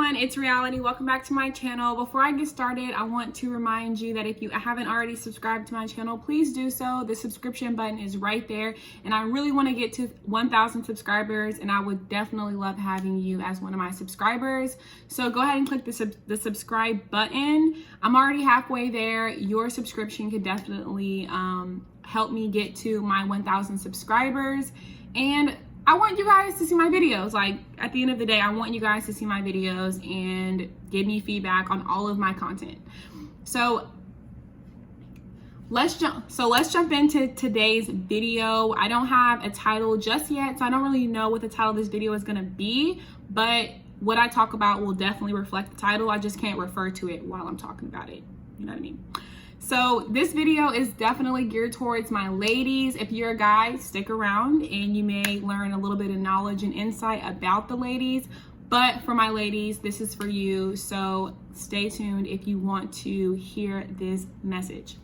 everyone, it's Reality. Welcome back to my channel. Before I get started, I want to remind you that if you haven't already subscribed to my channel, please do so. The subscription button is right there, and I really want to get to 1,000 subscribers, and I would definitely love having you as one of my subscribers. So go ahead and click the subscribe button. I'm already halfway there. Your subscription could definitely help me get to my 1,000 subscribers, and I want you guys to see my videos. Like, at the end of the day, I want you guys to see my videos and give me feedback on all of my content. So let's jump into today's video. I don't have a title just yet, so I don't really know what the title of this video is gonna be, but what I talk about will definitely reflect the title. I just can't refer to it while I'm talking about it. You know what I mean? So this video is definitely geared towards my ladies. If you're a guy, stick around and you may learn a little bit of knowledge and insight about the ladies. But for my ladies, this is for you. So stay tuned if you want to hear this message.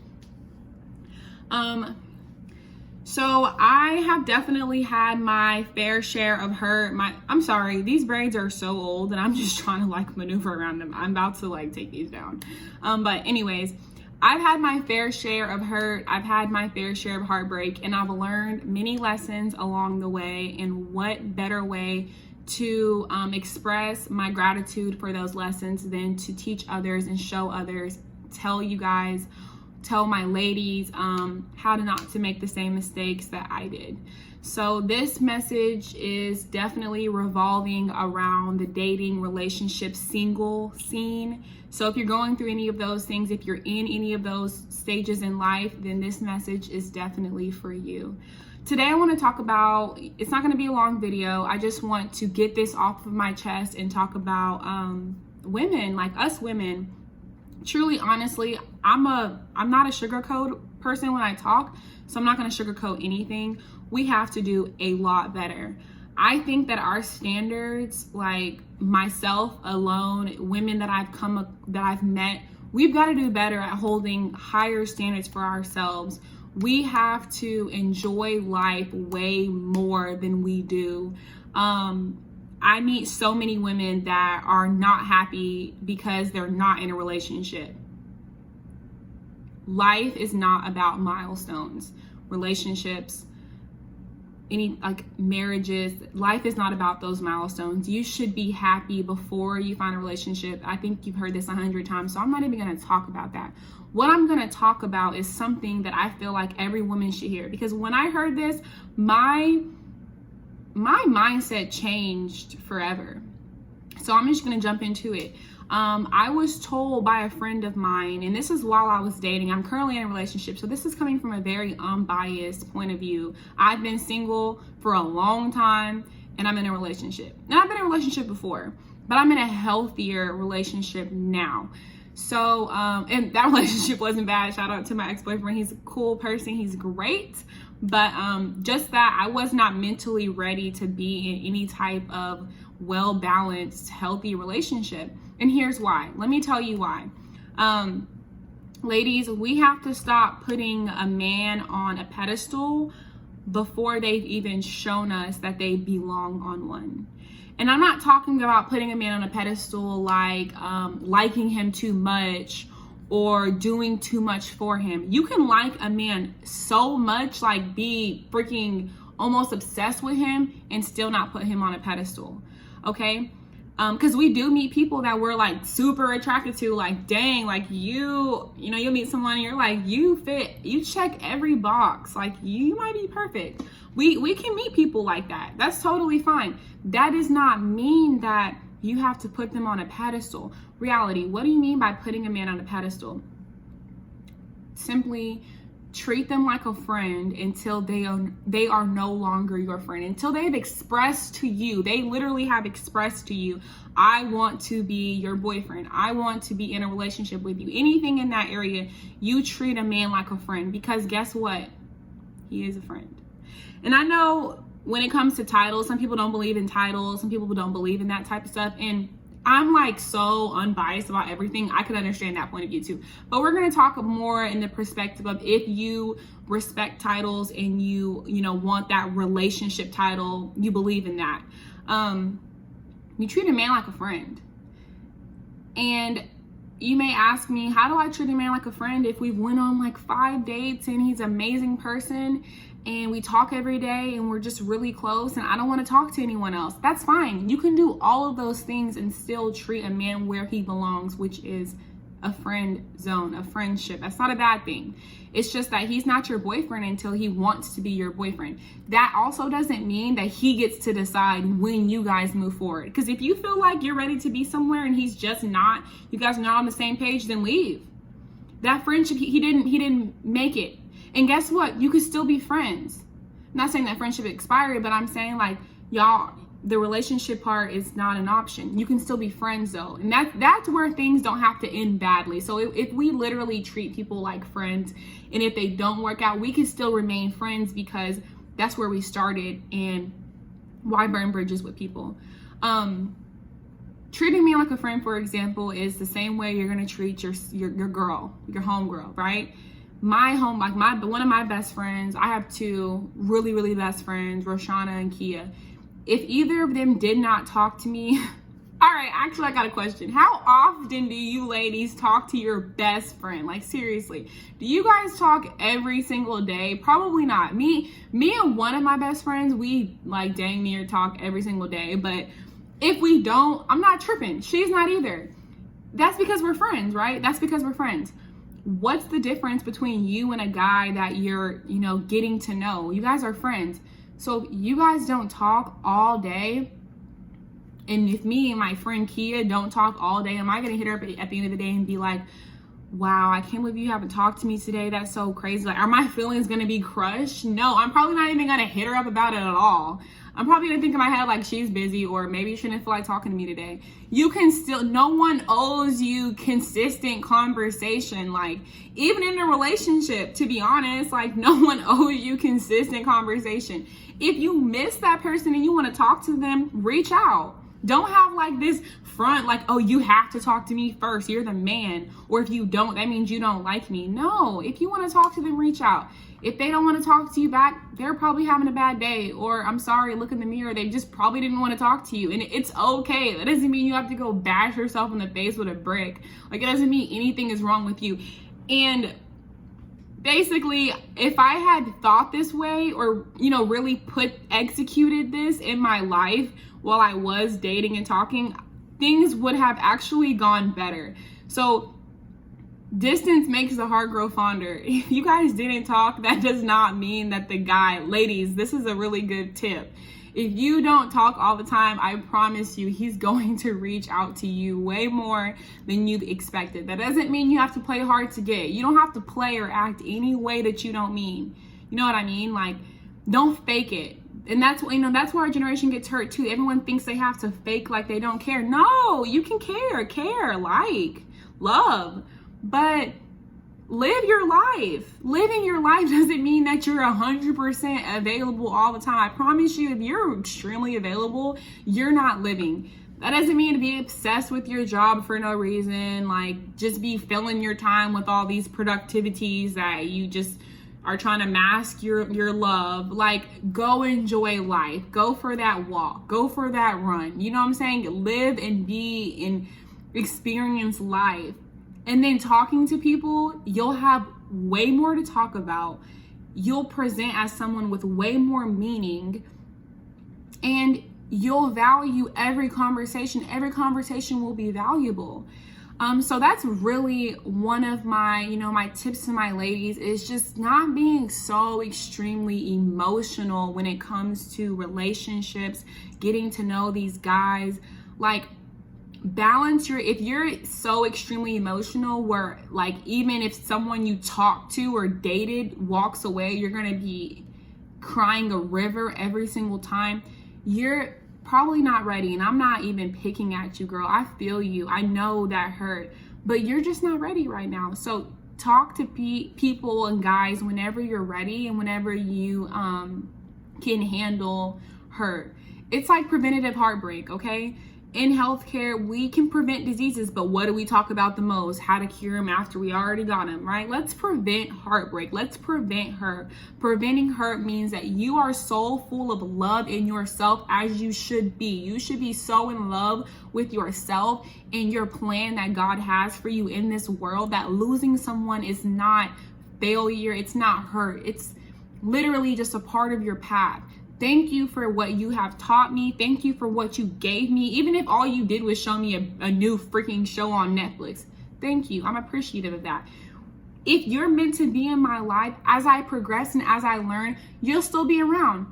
So I have definitely had my fair share of hurt. I'm sorry, these braids are so old and I'm just trying to like maneuver around them. I'm about to like take these down. But anyways, I've had my fair share of hurt, I've had my fair share of heartbreak, and I've learned many lessons along the way. And what better way to express my gratitude for those lessons than to teach others and show others, tell you guys, tell my ladies how to not to make the same mistakes that I did. So this message is definitely revolving around the dating, relationship, single scene. So if you're going through any of those things, if you're in any of those stages in life, then this message is definitely for you. Today I want to talk about, it's not going to be a long video. I just want to get this off of my chest and talk about women, like us women. Truly, honestly, I'm not a sugarcoat person when I talk, so I'm not going to sugarcoat anything. We have to do a lot better. I think that our standards, like myself alone, women that I've met, we've got to do better at holding higher standards for ourselves. We have to enjoy life way more than we do. I meet so many women that are not happy because they're not in a relationship. Life is not about milestones, relationships, any like marriages. Life is not about those milestones. You should be happy before you find a relationship. I think you've heard this 100 times, so I'm not even going to talk about that. What I'm going to talk about is something that I feel like every woman should hear, because when I heard this, my mindset changed forever. So I'm just going to jump into it. I was told by a friend of mine, and this is while I was dating. I'm currently in a relationship, so this is coming from a very unbiased point of view. I've been single for a long time, and I'm in a relationship. And I've been in a relationship before, but I'm in a healthier relationship now. So, and that relationship wasn't bad. Shout out to my ex-boyfriend. He's a cool person. He's great. But just that I was not mentally ready to be in any type of well-balanced, healthy relationship. And here's why. Let me tell you why. Ladies, we have to stop putting a man on a pedestal before they've even shown us that they belong on one. And I'm not talking about putting a man on a pedestal like liking him too much or doing too much for him. You can like a man so much, like be freaking almost obsessed with him, and still not put him on a pedestal, okay? Because we do meet people that we're like super attracted to, like, dang, like you'll meet someone and you're like, you check every box, like you might be perfect. We can meet people like that. That's totally fine. That does not mean that you have to put them on a pedestal. Reality, what do you mean by putting a man on a pedestal? Simply treat them like a friend until they are no longer your friend, until they've expressed to you, they literally have expressed to you, I want to be your boyfriend, I want to be in a relationship with you. Anything in that area, you treat a man like a friend, because guess what? He is a friend. And I know when it comes to titles, some people don't believe in titles, some people don't believe in that type of stuff, and I'm like so unbiased about everything. I could understand that point of view too. But we're going to talk more in the perspective of if you respect titles and you want that relationship title, you believe in that. You treat a man like a friend. And you may ask me, how do I treat a man like a friend if we've went on like 5 dates and he's an amazing person and we talk every day and we're just really close and I don't want to talk to anyone else? That's fine. You can do all of those things and still treat a man where he belongs, which is a friend zone, a friendship. That's not a bad thing. It's just that he's not your boyfriend until he wants to be your boyfriend. That also doesn't mean that he gets to decide when you guys move forward. Because if you feel like you're ready to be somewhere and he's just not, you guys are not on the same page, then leave. That friendship, he didn't make it. And guess what? You could still be friends. I'm not saying that friendship expired, but I'm saying like, y'all, the relationship part is not an option. You can still be friends though. And that's where things don't have to end badly. So if we literally treat people like friends, and if they don't work out, we can still remain friends because that's where we started. And why burn bridges with people? Treating me like a friend, for example, is the same way you're gonna treat your girl, your homegirl, right? One of my best friends, I have two really, really best friends, Roshana and Kia. If either of them did not talk to me, all right, actually, I got a question. How often do you ladies talk to your best friend? Like, seriously, do you guys talk every single day? Probably not. Me and one of my best friends, we like dang near talk every single day. But if we don't, I'm not tripping. She's not either. That's because we're friends, right? That's because we're friends. What's the difference between you and a guy that you're, getting to know? You guys are friends. So if you guys don't talk all day, and if me and my friend Kia don't talk all day, am I going to hit her up at the end of the day and be like, wow, I can't believe you haven't talked to me today. That's so crazy. Like, are my feelings going to be crushed? No, I'm probably not even going to hit her up about it at all. I'm probably going to think in my head like she's busy, or maybe she didn't feel like talking to me today. You can still, no one owes you consistent conversation. Like, even in a relationship, to be honest, like no one owes you consistent conversation. If you miss that person and you want to talk to them, reach out. Don't have like this front, like, oh, you have to talk to me first. You're the man. Or if you don't, that means you don't like me. No, if you want to talk to them, reach out. If they don't want to talk to you back, they're probably having a bad day. Or I'm sorry, look in the mirror. They just probably didn't want to talk to you. And it's okay. That doesn't mean you have to go bash yourself in the face with a brick. Like, it doesn't mean anything is wrong with you. And basically, if I had thought this way or, really executed this in my life while I was dating and talking, things would have actually gone better. So distance makes the heart grow fonder. If you guys didn't talk, that does not mean that the guy, ladies, this is a really good tip. If you don't talk all the time, I promise you, he's going to reach out to you way more than you expected. That doesn't mean you have to play hard to get. You don't have to play or act any way that you don't mean. You know what I mean? Like, don't fake it. And that's where our generation gets hurt too. Everyone thinks they have to fake like they don't care. No, you can care, like, love, but live your life. Living your life doesn't mean that you're 100% available all the time. I promise you, if you're extremely available, you're not living. That doesn't mean to be obsessed with your job for no reason. Like, just be filling your time with all these productivities that you just are trying to mask your love. Like, go enjoy life. Go for that walk. Go for that run. You know what I'm saying? Live and be and experience life. And then talking to people, you'll have way more to talk about. You'll present as someone with way more meaning. And you'll value every conversation. Every conversation will be valuable. So that's really one of my, my tips to my ladies is just not being so extremely emotional when it comes to relationships, getting to know these guys. Like, balance if you're so extremely emotional where, like, even if someone you talked to or dated walks away, you're going to be crying a river every single time, you're probably not ready. And I'm not even picking at you, girl. I feel you. I know that hurt, but you're just not ready right now. So talk to people and guys whenever you're ready and whenever you can handle hurt. It's like preventative heartbreak, okay? in healthcare, we can prevent diseases, but what do we talk about the most? How to cure them after we already got them, right? Let's prevent heartbreak. Let's prevent hurt. Preventing hurt means that you are so full of love in yourself as you should be. You should be so in love with yourself and your plan that God has for you in this world, that losing someone is not failure. It's not hurt. It's literally just a part of your path. Thank you for what you have taught me. Thank you for what you gave me. Even if all you did was show me a new freaking show on Netflix. Thank you. I'm appreciative of that. If you're meant to be in my life, as I progress and as I learn, you'll still be around.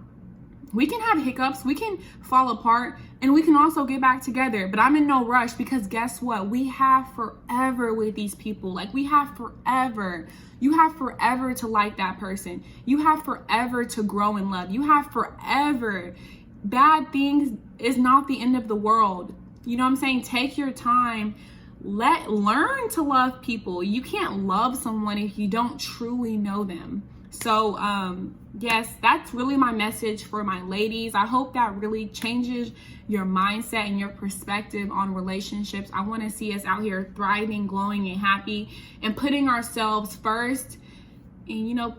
We can have hiccups, we can fall apart, and we can also get back together. But I'm in no rush, because guess what? We have forever with these people. Like, we have forever. You have forever to like that person. You have forever to grow in love. You have forever. Bad things is not the end of the world. You know what I'm saying? Take your time. Learn to love people. You can't love someone if you don't truly know them. So, yes, that's really my message for my ladies. I hope that really changes your mindset and your perspective on relationships. I want to see us out here thriving, glowing, and happy, and putting ourselves first. And, you know,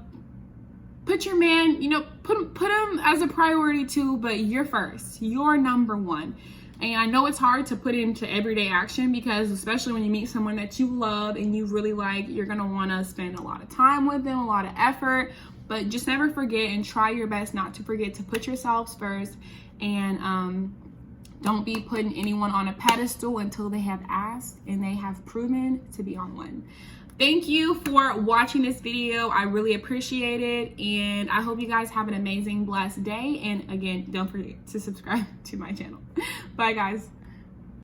put your man, you know, put him as a priority too, but you're first. You're number one. And I know it's hard to put into everyday action, because especially when you meet someone that you love and you really like, you're going to want to spend a lot of time with them, a lot of effort. But just never forget, and try your best not to forget, to put yourselves first. And don't be putting anyone on a pedestal until they have asked and they have proven to be on one. Thank you for watching this video. I really appreciate it. And I hope you guys have an amazing, blessed day. And again, don't forget to subscribe to my channel. Bye, guys.